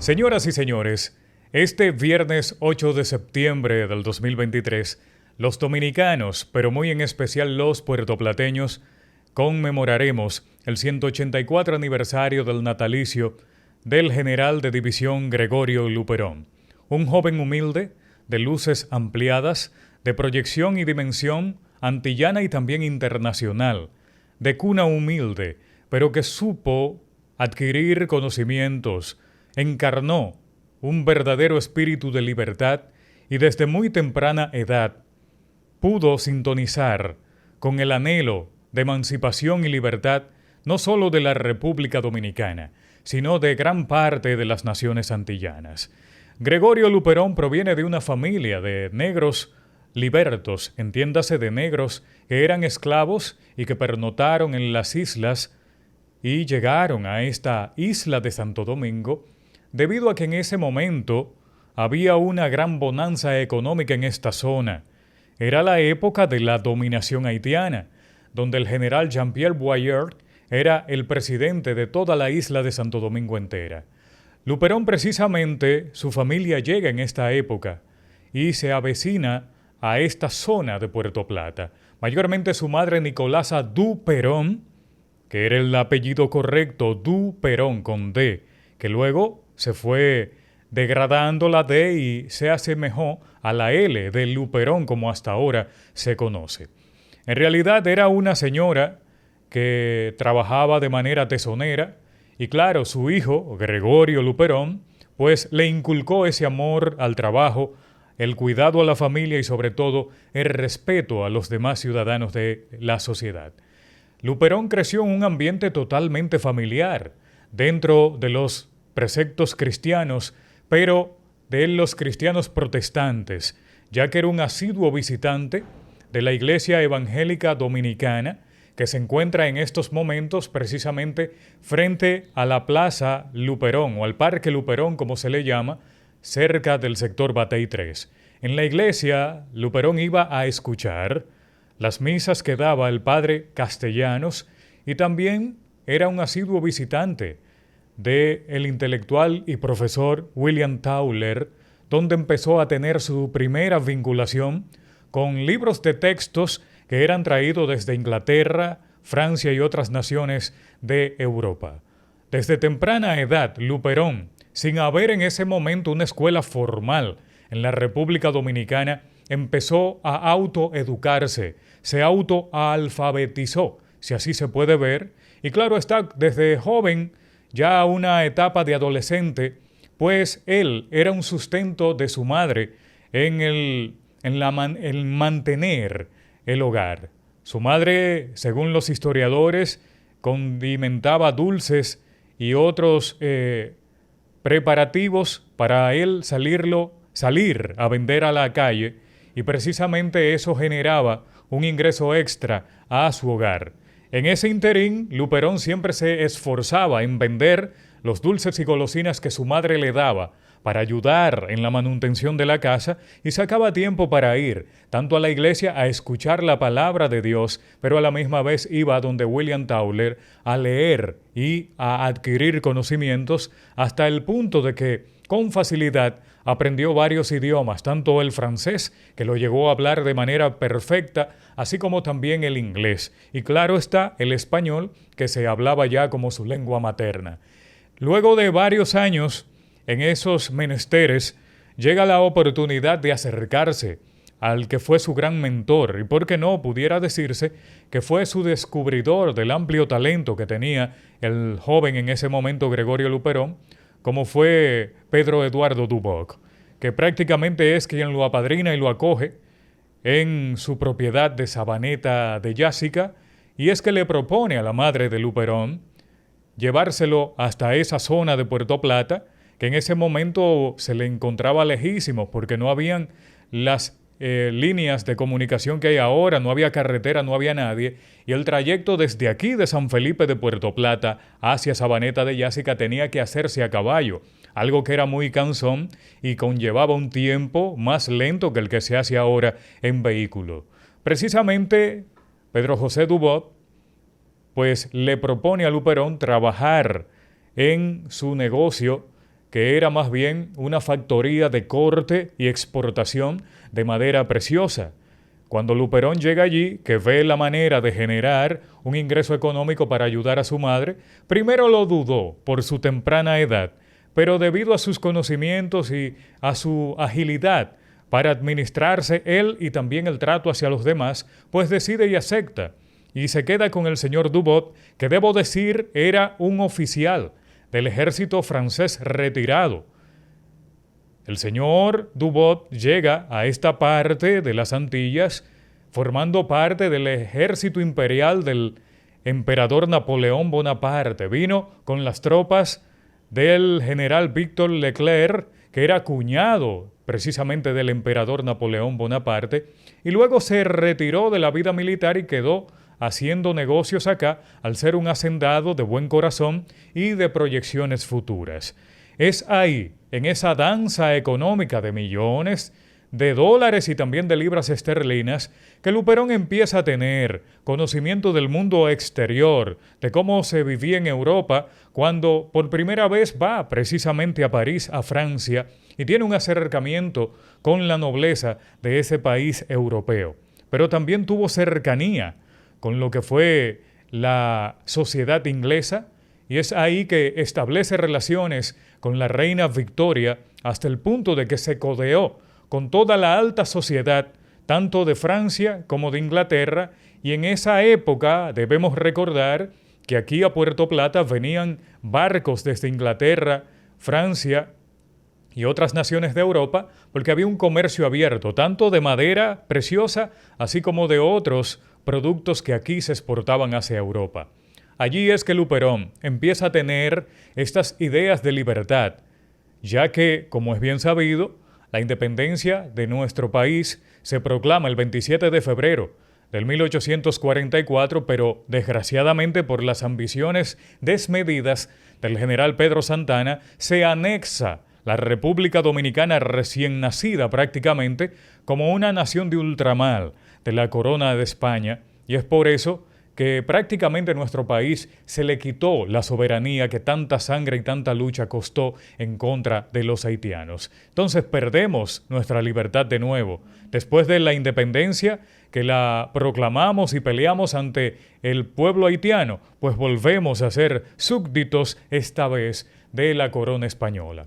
Señoras y señores, este viernes 8 de septiembre del 2023, los dominicanos, pero muy en especial los puertoplateños, conmemoraremos el 184 aniversario del natalicio del general de división Gregorio Luperón, un joven humilde, de luces ampliadas, de proyección y dimensión antillana y también internacional, de cuna humilde, pero que supo adquirir conocimientos, encarnó un verdadero espíritu de libertad y desde muy temprana edad pudo sintonizar con el anhelo de emancipación y libertad no solo de la República Dominicana, sino de gran parte de las naciones antillanas. Gregorio Luperón proviene de una familia de negros libertos, entiéndase de negros que eran esclavos y que pernotaron en las islas y llegaron a esta isla de Santo Domingo debido a que en ese momento había una gran bonanza económica en esta zona. Era la época de la dominación haitiana, donde el general Jean-Pierre Boyer era el presidente de toda la isla de Santo Domingo entera. Luperón precisamente, su familia llega en esta época y se avecina a esta zona de Puerto Plata. Mayormente su madre Nicolasa Duperón, que era el apellido correcto, Duperón con D, que luego se fue degradando la D y se asemejó a la L de Luperón como hasta ahora se conoce. En realidad era una señora que trabajaba de manera tesonera y claro, su hijo, Gregorio Luperón, pues le inculcó ese amor al trabajo, el cuidado a la familia y sobre todo el respeto a los demás ciudadanos de la sociedad. Luperón creció en un ambiente totalmente familiar, dentro de los preceptos cristianos, pero de los cristianos protestantes, ya que era un asiduo visitante de la Iglesia Evangélica Dominicana, que se encuentra en estos momentos precisamente frente a la Plaza Luperón o al Parque Luperón, como se le llama, cerca del sector Batey 3. En la iglesia, Luperón iba a escuchar las misas que daba el padre Castellanos y también era un asiduo visitante del intelectual y profesor William Tauler, donde empezó a tener su primera vinculación con libros de textos que eran traídos desde Inglaterra, Francia y otras naciones de Europa. Desde temprana edad, Luperón, sin haber en ese momento una escuela formal en la República Dominicana, empezó a autoeducarse, se autoalfabetizó, si así se puede ver, y claro está, desde joven, ya a una etapa de adolescente, pues él era un sustento de su madre en mantener el hogar. Su madre, según los historiadores, condimentaba dulces y otros preparativos para él salir a vender a la calle y precisamente eso generaba un ingreso extra a su hogar. En ese interín, Luperón siempre se esforzaba en vender los dulces y golosinas que su madre le daba para ayudar en la manutención de la casa y sacaba tiempo para ir tanto a la iglesia a escuchar la palabra de Dios, pero a la misma vez iba donde William Tauler a leer y a adquirir conocimientos hasta el punto de que con facilidad aprendió varios idiomas, tanto el francés, que lo llegó a hablar de manera perfecta, así como también el inglés. Y claro está, el español, que se hablaba ya como su lengua materna. Luego de varios años en esos menesteres, llega la oportunidad de acercarse al que fue su gran mentor y, por qué no, pudiera decirse que fue su descubridor del amplio talento que tenía el joven en ese momento Gregorio Luperón, como fue Pedro Eduardo Duboc, que prácticamente es quien lo apadrina y lo acoge en su propiedad de Sabaneta de Yásica, y es que le propone a la madre de Luperón llevárselo hasta esa zona de Puerto Plata, que en ese momento se le encontraba lejísimo porque no habían las líneas de comunicación que hay ahora, no había carretera, no había nadie, y el trayecto desde aquí de San Felipe de Puerto Plata hacia Sabaneta de Yásica tenía que hacerse a caballo, algo que era muy cansón y conllevaba un tiempo más lento que el que se hace ahora en vehículo. Precisamente Pedro José Dubot pues le propone a Luperón trabajar en su negocio que era más bien una factoría de corte y exportación de madera preciosa. Cuando Luperón llega allí, que ve la manera de generar un ingreso económico para ayudar a su madre, primero lo dudó por su temprana edad, pero debido a sus conocimientos y a su agilidad para administrarse él y también el trato hacia los demás, pues decide y acepta. Y se queda con el señor Dubot, que debo decir era un oficial del ejército francés retirado. El señor Dubot llega a esta parte de las Antillas formando parte del ejército imperial del emperador Napoleón Bonaparte. Vino con las tropas del general Victor Leclerc, que era cuñado precisamente del emperador Napoleón Bonaparte, y luego se retiró de la vida militar y quedó haciendo negocios acá al ser un hacendado de buen corazón y de proyecciones futuras. Es ahí, en esa danza económica de millones de dólares y también de libras esterlinas, que Luperón empieza a tener conocimiento del mundo exterior, de cómo se vivía en Europa, cuando por primera vez va precisamente a París, a Francia, y tiene un acercamiento con la nobleza de ese país europeo. Pero también tuvo cercanía con lo que fue la sociedad inglesa, y es ahí que establece relaciones con la reina Victoria hasta el punto de que se codeó con toda la alta sociedad, tanto de Francia como de Inglaterra, y en esa época debemos recordar que aquí a Puerto Plata venían barcos desde Inglaterra, Francia y otras naciones de Europa, porque había un comercio abierto, tanto de madera preciosa, así como de otros productos que aquí se exportaban hacia Europa. Allí es que Luperón empieza a tener estas ideas de libertad, ya que, como es bien sabido, la independencia de nuestro país se proclama el 27 de febrero del 1844, pero desgraciadamente por las ambiciones desmedidas del general Pedro Santana, se anexa la República Dominicana recién nacida prácticamente como una nación de ultramar de la corona de España, y es por eso que prácticamente nuestro país se le quitó la soberanía que tanta sangre y tanta lucha costó en contra de los haitianos. Entonces perdemos nuestra libertad de nuevo. Después de la independencia que la proclamamos y peleamos ante el pueblo haitiano, pues volvemos a ser súbditos esta vez de la corona española.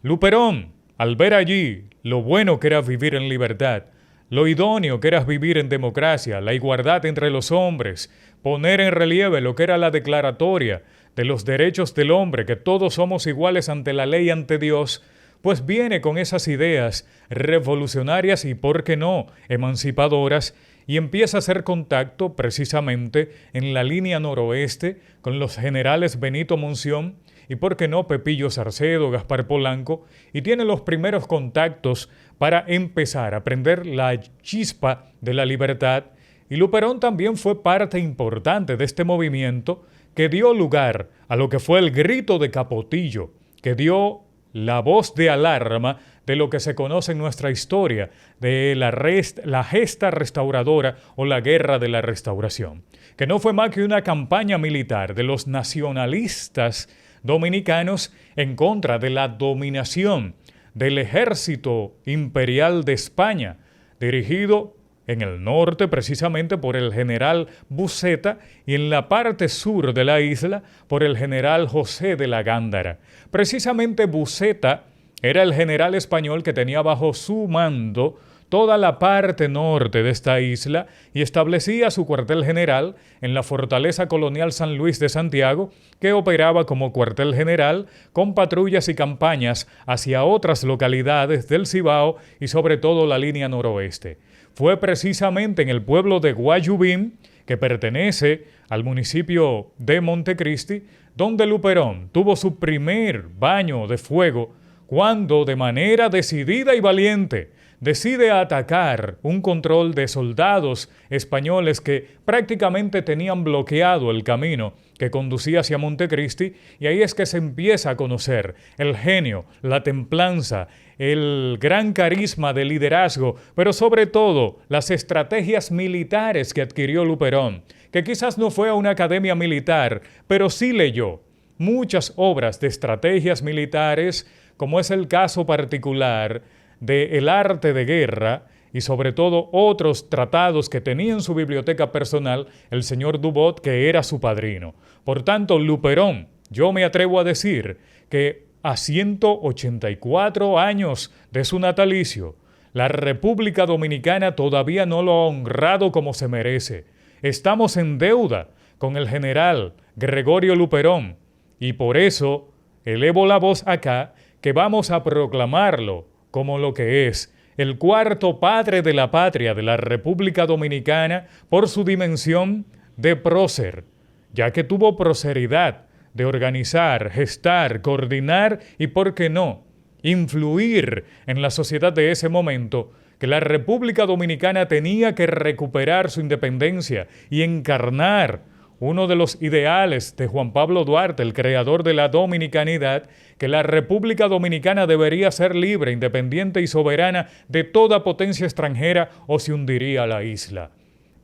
Luperón, al ver allí lo bueno que era vivir en libertad, lo idóneo que era vivir en democracia, la igualdad entre los hombres, poner en relieve lo que era la declaratoria de los derechos del hombre, que todos somos iguales ante la ley y ante Dios, pues viene con esas ideas revolucionarias y, por qué no, emancipadoras, y empieza a hacer contacto precisamente en la línea noroeste con los generales Benito Monción y, por qué no, Pepillo Sarcedo, Gaspar Polanco, y tiene los primeros contactos para empezar a prender la chispa de la libertad. Y Luperón también fue parte importante de este movimiento que dio lugar a lo que fue el grito de Capotillo, que dio la voz de alarma de lo que se conoce en nuestra historia de la gesta restauradora o la guerra de la restauración, que no fue más que una campaña militar de los nacionalistas dominicanos en contra de la dominación del ejército imperial de España, dirigido en el norte precisamente por el general Buceta y en la parte sur de la isla por el general José de la Gándara. Precisamente Buceta era el general español que tenía bajo su mando toda la parte norte de esta isla y establecía su cuartel general en la fortaleza colonial San Luis de Santiago, que operaba como cuartel general con patrullas y campañas hacia otras localidades del Cibao y sobre todo la línea noroeste. Fue precisamente en el pueblo de Guayubín, que pertenece al municipio de Montecristi, donde Luperón tuvo su primer baño de fuego cuando, de manera decidida y valiente, decide atacar un control de soldados españoles que prácticamente tenían bloqueado el camino que conducía hacia Montecristi, y ahí es que se empieza a conocer el genio, la templanza, el gran carisma de liderazgo, pero sobre todo las estrategias militares que adquirió Luperón, que quizás no fue a una academia militar, pero sí leyó muchas obras de estrategias militares, como es el caso particular de El arte de guerra y sobre todo otros tratados que tenía en su biblioteca personal el señor Dubot, que era su padrino. Por tanto, Luperón, yo me atrevo a decir que a 184 años de su natalicio, la República Dominicana todavía no lo ha honrado como se merece. Estamos en deuda con el general Gregorio Luperón y por eso elevo la voz acá que vamos a proclamarlo como lo que es, el cuarto padre de la patria de la República Dominicana por su dimensión de prócer, ya que tuvo proceridad de organizar, gestar, coordinar y, ¿por qué no?, influir en la sociedad de ese momento, que la República Dominicana tenía que recuperar su independencia y encarnar uno de los ideales de Juan Pablo Duarte, el creador de la dominicanidad, que la República Dominicana debería ser libre, independiente y soberana de toda potencia extranjera o se hundiría la isla.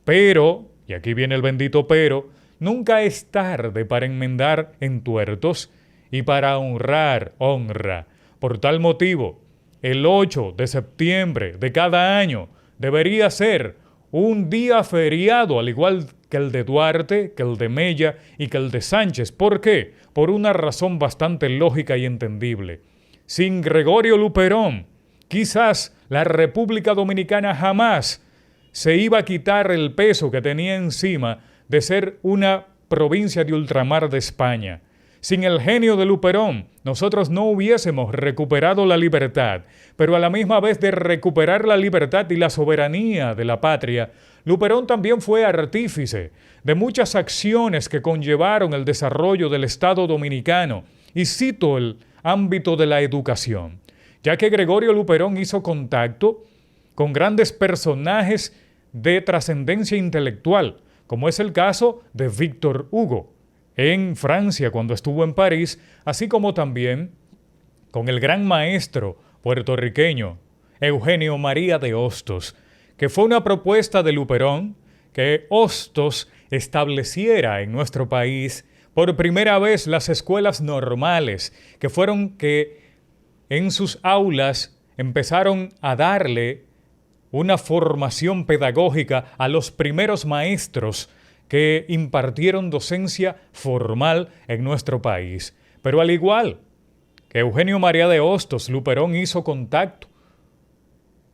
Pero, y aquí viene el bendito pero, nunca es tarde para enmendar entuertos y para honrar honra. Por tal motivo, el 8 de septiembre de cada año debería ser un día feriado, al igual que el de Duarte, que el de Mella y que el de Sánchez. ¿Por qué? Por una razón bastante lógica y entendible. Sin Gregorio Luperón, quizás la República Dominicana jamás se iba a quitar el peso que tenía encima de ser una provincia de ultramar de España. Sin el genio de Luperón, nosotros no hubiésemos recuperado la libertad, pero a la misma vez de recuperar la libertad y la soberanía de la patria, Luperón también fue artífice de muchas acciones que conllevaron el desarrollo del Estado dominicano, y cito el ámbito de la educación, ya que Gregorio Luperón hizo contacto con grandes personajes de trascendencia intelectual, como es el caso de Víctor Hugo en Francia cuando estuvo en París, así como también con el gran maestro puertorriqueño Eugenio María de Hostos, que fue una propuesta de Luperón que Hostos estableciera en nuestro país por primera vez las escuelas normales, que fueron que en sus aulas empezaron a darle una formación pedagógica a los primeros maestros que impartieron docencia formal en nuestro país. Pero al igual que Eugenio María de Hostos, Luperón hizo contacto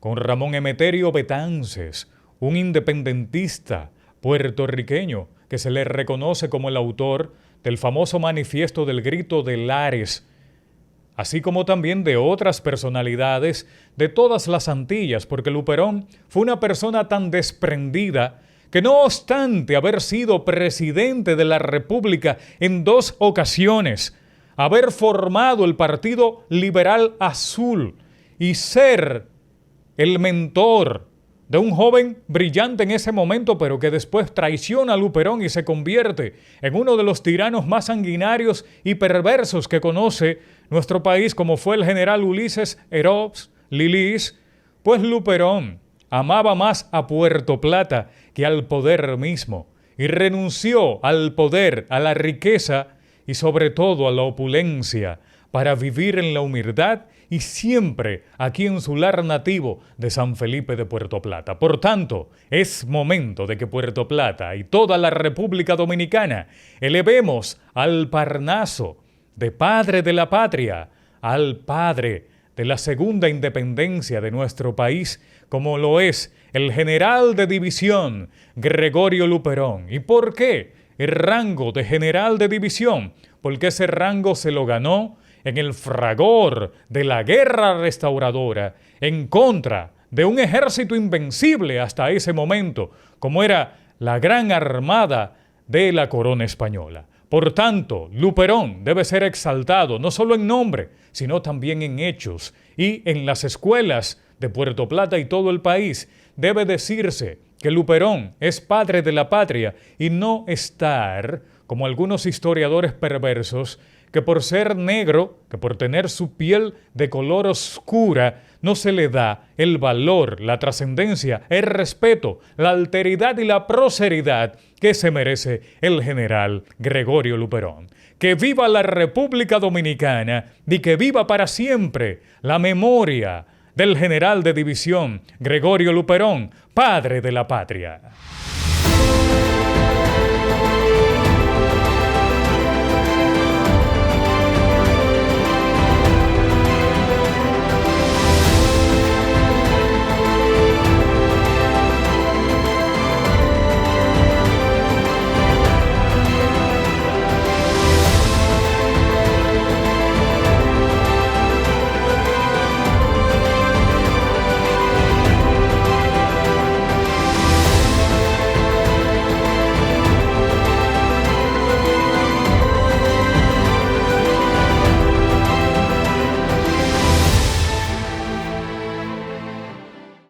con Ramón Emeterio Betances, un independentista puertorriqueño que se le reconoce como el autor del famoso manifiesto del Grito de Lares, así como también de otras personalidades de todas las Antillas, porque Luperón fue una persona tan desprendida que no obstante haber sido presidente de la República en 2 ocasiones, haber formado el Partido Liberal Azul y ser el mentor de un joven brillante en ese momento, pero que después traiciona a Luperón y se convierte en uno de los tiranos más sanguinarios y perversos que conoce nuestro país, como fue el general Ulises Herops Lilis, pues Luperón amaba más a Puerto Plata que al poder mismo y renunció al poder, a la riqueza y sobre todo a la opulencia para vivir en la humildad y siempre aquí en su lar nativo de San Felipe de Puerto Plata. Por tanto, es momento de que Puerto Plata y toda la República Dominicana elevemos al Parnaso de padre de la patria, al padre de la segunda independencia de nuestro país, como lo es el general de división Gregorio Luperón. ¿Y por qué el rango de general de división? Porque ese rango se lo ganó en el fragor de la guerra restauradora en contra de un ejército invencible hasta ese momento, como era la Gran Armada de la Corona Española. Por tanto, Luperón debe ser exaltado no solo en nombre, sino también en hechos, y en las escuelas de Puerto Plata y todo el país debe decirse que Luperón es padre de la patria y no estar, como algunos historiadores perversos, que por ser negro, que por tener su piel de color oscura, no se le da el valor, la trascendencia, el respeto, la alteridad y la proceridad que se merece el general Gregorio Luperón. Que viva la República Dominicana y que viva para siempre la memoria del general de división Gregorio Luperón, padre de la patria.